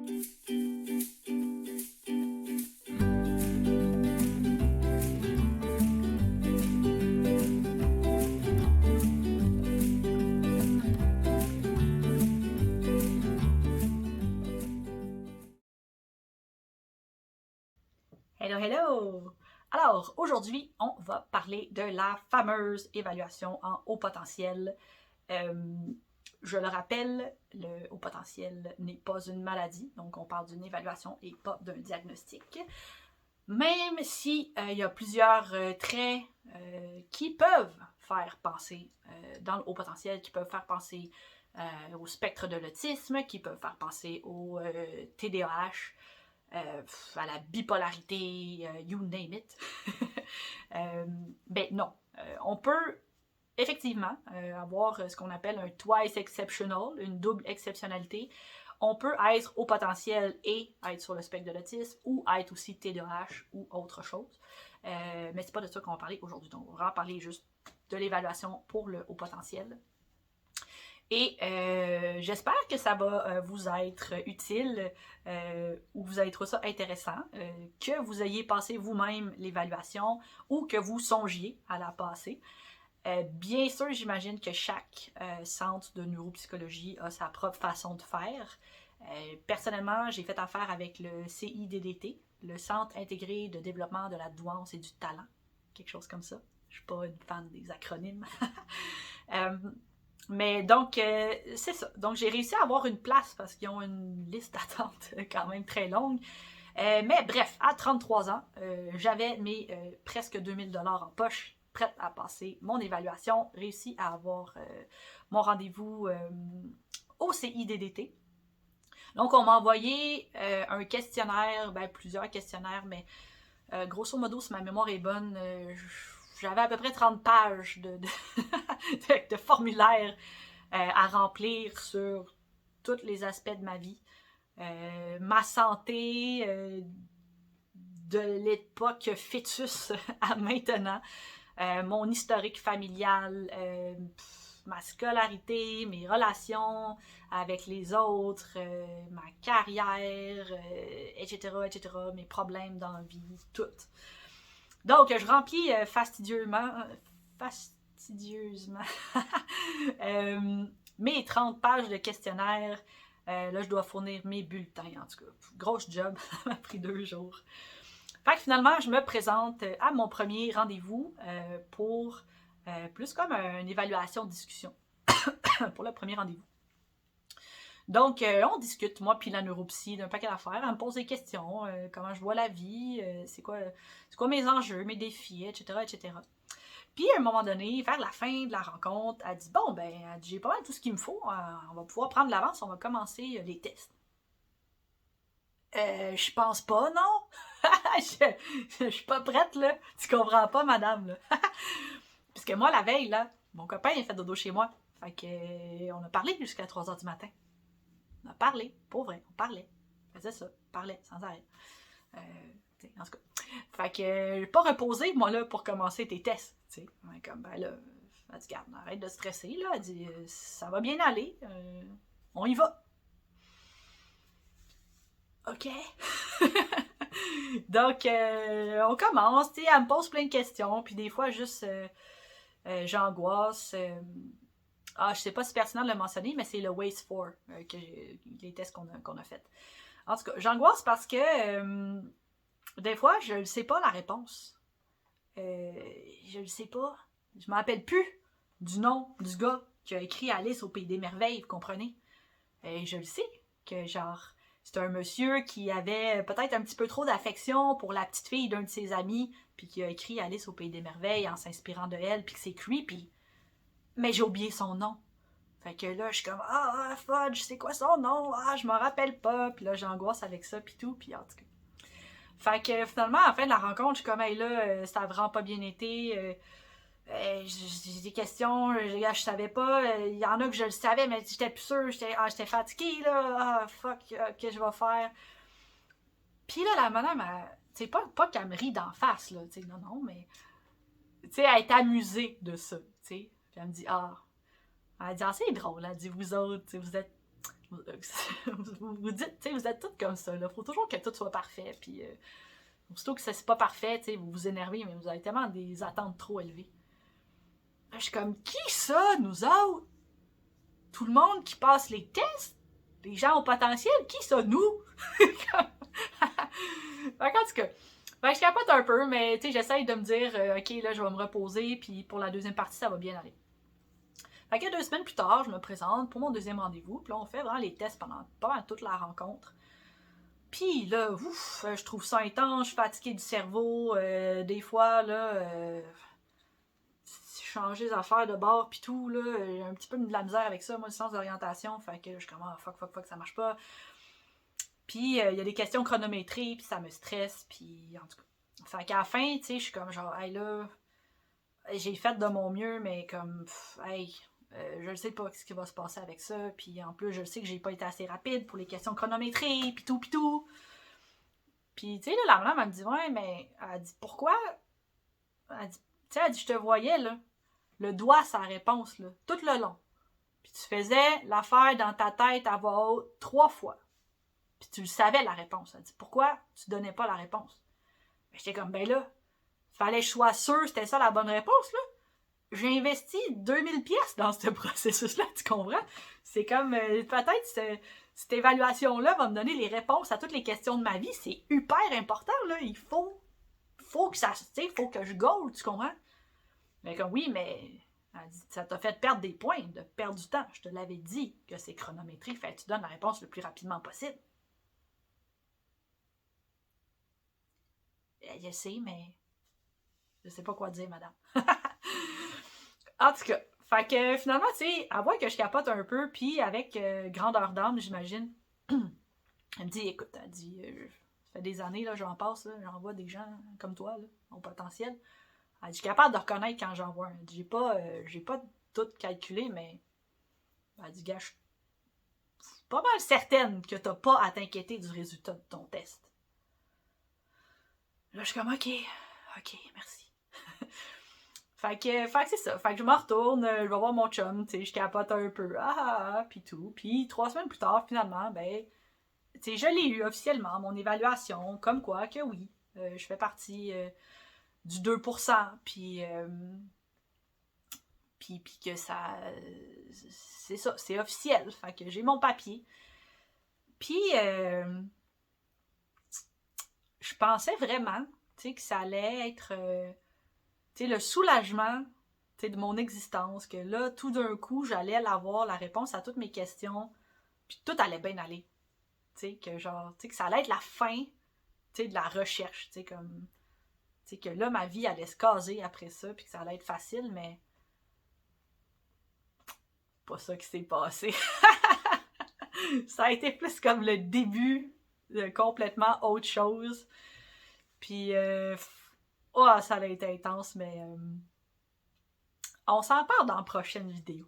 Hello, hello! Alors, aujourd'hui, on va parler de la fameuse évaluation en haut potentiel. Je le rappelle, le haut potentiel n'est pas une maladie, donc on parle d'une évaluation et pas d'un diagnostic. Même si il y a plusieurs traits qui peuvent faire penser dans le haut potentiel, qui peuvent faire penser au spectre de l'autisme, qui peuvent faire penser au TDAH, à la bipolarité, you name it. Ben non, on peut effectivement avoir ce qu'on appelle un twice exceptional, une double exceptionnalité. On peut être au potentiel et être sur le spectre de l'autisme, ou être aussi TDAH ou autre chose. Mais c'est pas de ça qu'on va parler aujourd'hui. Donc, on va vraiment parler juste de l'évaluation pour le haut potentiel. Et j'espère que ça va vous être utile ou vous allez trouver ça intéressant, que vous ayez passé vous-même l'évaluation ou que vous songiez à la passer. Bien sûr, j'imagine que chaque centre de neuropsychologie a sa propre façon de faire. Personnellement, j'ai fait affaire avec le CIDDT, le Centre intégré de développement de la douance et du talent. Quelque chose comme ça. Je suis pas une fan des acronymes. Mais donc, c'est ça. Donc, j'ai réussi à avoir une place parce qu'ils ont une liste d'attente quand même très longue. Mais bref, à 33 ans, j'avais mes presque 2000 $ en poche, prête à passer mon évaluation, réussi à avoir mon rendez-vous au CIDDT. Donc, on m'a envoyé un questionnaire, ben, plusieurs questionnaires, mais grosso modo, si ma mémoire est bonne, j'avais à peu près 30 pages de formulaires à remplir sur tous les aspects de ma vie. Ma santé, de l'époque fœtus à maintenant, mon historique familial, ma scolarité, mes relations avec les autres, ma carrière, etc., etc., mes problèmes dans la vie, tout. Donc, je remplis fastidieusement mes 30 pages de questionnaire. Là, je dois fournir mes bulletins, en tout cas. Grosse job, ça m'a pris 2 jours. Fait que finalement, je me présente à mon premier rendez-vous pour plus comme une évaluation de discussion pour le premier rendez-vous. Donc, on discute, moi puis la neuropsy, d'un paquet d'affaires. Elle me pose des questions, comment je vois la vie, c'est quoi mes enjeux, mes défis, etc., etc. Puis, à un moment donné, vers la fin de la rencontre, elle dit, bon, ben, j'ai pas mal tout ce qu'il me faut, on va pouvoir prendre l'avance, on va commencer les tests. Je pense pas, non? je suis pas prête, là. Tu comprends pas, madame, là. Puisque moi, la veille, là, mon copain, il a fait dodo chez moi. Fait que, on a parlé jusqu'à 3 h du matin. On a parlé, pour vrai, on parlait. On faisait ça, on parlait sans arrêt. En tout cas. Fait que, pas reposé, moi, là, pour commencer tes tests. Tu sais, comme, ben là, elle dit, garde, arrête de stresser, là. Elle dit, ça va bien aller. On y va. OK. Donc, on commence, tu sais, elle me pose plein de questions, puis des fois, juste, j'angoisse. Je sais pas si c'est pertinent de le mentionner, mais c'est le WAIS-4, les tests qu'on a fait. En tout cas, j'angoisse parce que des fois, je ne sais pas la réponse. Je ne sais pas. Je ne me rappelle plus du nom du gars qui a écrit Alice au Pays des Merveilles, vous comprenez? Et je le sais que, genre, c'est un monsieur qui avait peut-être un petit peu trop d'affection pour la petite fille d'un de ses amis, puis qui a écrit Alice au Pays des Merveilles en s'inspirant de elle, puis que c'est creepy. Mais j'ai oublié son nom. Fait que là, je suis comme, fudge, c'est quoi son nom? Je m'en rappelle pas. Puis là, j'angoisse avec ça, puis tout, puis en tout cas. Fait que finalement, à la fin de la rencontre, je suis comme, hey là, ça a vraiment pas bien été. J'ai des questions, je savais pas. Il y en a que je le savais, mais j'étais plus sûre. J'étais fatiguée, là. Fuck, qu'est-ce que je vais faire? Puis là, la madame, tu sais, pas qu'elle me rit d'en face, là. Tu sais, non, mais. Tu sais, elle est amusée de ça, tu sais. Puis elle me dit, elle dit, c'est drôle, elle dit, vous autres, vous êtes vous dites, tu sais, vous êtes toutes comme ça, là. Faut toujours que tout soit parfait, puis aussitôt que c'est pas parfait, tu sais, vous vous énervez, mais vous avez tellement des attentes trop élevées. Là, je suis comme, qui ça, nous autres? Tout le monde qui passe les tests? Les gens au potentiel? Qui ça, nous? En tout cas, je capote un peu, mais tu sais, j'essaye de me dire, ok, là, je vais me reposer, puis pour la deuxième partie, ça va bien aller. Fait que 2 semaines plus tard, je me présente pour mon deuxième rendez-vous, puis là, on fait vraiment les tests pendant pas mal toute la rencontre. Puis là, ouf, je trouve ça intense, je suis fatiguée du cerveau, des fois, là, changer les affaires de bord pis tout, là, j'ai un petit peu de la misère avec ça, moi, le sens d'orientation, fait que je suis comme, fuck, ça marche pas. Puis, il y a des questions chronométrées, puis ça me stresse, puis en tout cas. Fait qu'à la fin, tu sais, je suis comme genre, hey là, j'ai fait de mon mieux, mais comme, je ne sais pas ce qui va se passer avec ça, puis en plus, je sais que j'ai pas été assez rapide pour les questions chronométrées, pis tout. Puis, tu sais, là, la madame, elle me dit, ouais, mais, elle dit, pourquoi? Elle dit, tu sais, elle dit, je te voyais, là, le doigt, sa réponse, là, tout le long. Puis tu faisais l'affaire dans ta tête à voix haute 3 fois. Puis tu le savais, la réponse. Elle dit, pourquoi tu donnais pas la réponse? Ben, j'étais comme, ben là, fallait que je sois sûre que c'était ça la bonne réponse, là. J'ai investi 2000 pièces dans ce processus-là, tu comprends? C'est comme, peut-être, cette évaluation-là va me donner les réponses à toutes les questions de ma vie. C'est hyper important, là. Il faut que ça, tu sais, faut que je goal, tu comprends? Mais comme, oui, mais elle dit, ça t'a fait perdre des points, de perdre du temps. Je te l'avais dit que c'est chronométrique, fait que tu donnes la réponse le plus rapidement possible. Je sais, mais je sais pas quoi dire, madame. En tout cas, fait que finalement, tu sais, à voir que je capote un peu, puis avec grandeur d'âme, j'imagine, elle me dit, écoute, elle dit, ça fait des années, là, j'en passe, là, j'en vois des gens comme toi, là, au potentiel. Elle dit, je suis capable de reconnaître quand j'en vois un. Elle dit, j'ai pas tout calculé, mais elle dit, gars, je suis pas mal certaine que t'as pas à t'inquiéter du résultat de ton test. Là, je suis comme, ok, merci. Fait que c'est ça. Fait que je me retourne, je vais voir mon chum, tu sais, je capote un peu, pis tout. Puis 3 semaines plus tard, finalement, ben, tu sais, je l'ai eu officiellement, mon évaluation, comme quoi que oui, je fais partie du 2%, puis que ça, c'est ça, c'est officiel. Fait que j'ai mon papier. Puis, je pensais vraiment, tu sais, que ça allait être, tu sais, le soulagement, tu sais, de mon existence, que là, tout d'un coup, j'allais avoir la réponse à toutes mes questions, puis tout allait bien aller. Tu sais, que genre, tu sais, que ça allait être la fin, tu sais, de la recherche, tu sais, comme, tu sais, que là, ma vie allait se caser après ça, puis que ça allait être facile, mais pas ça qui s'est passé. Ça a été plus comme le début de complètement autre chose. Puis, ça a été intense, mais on s'en parle dans la prochaine vidéo.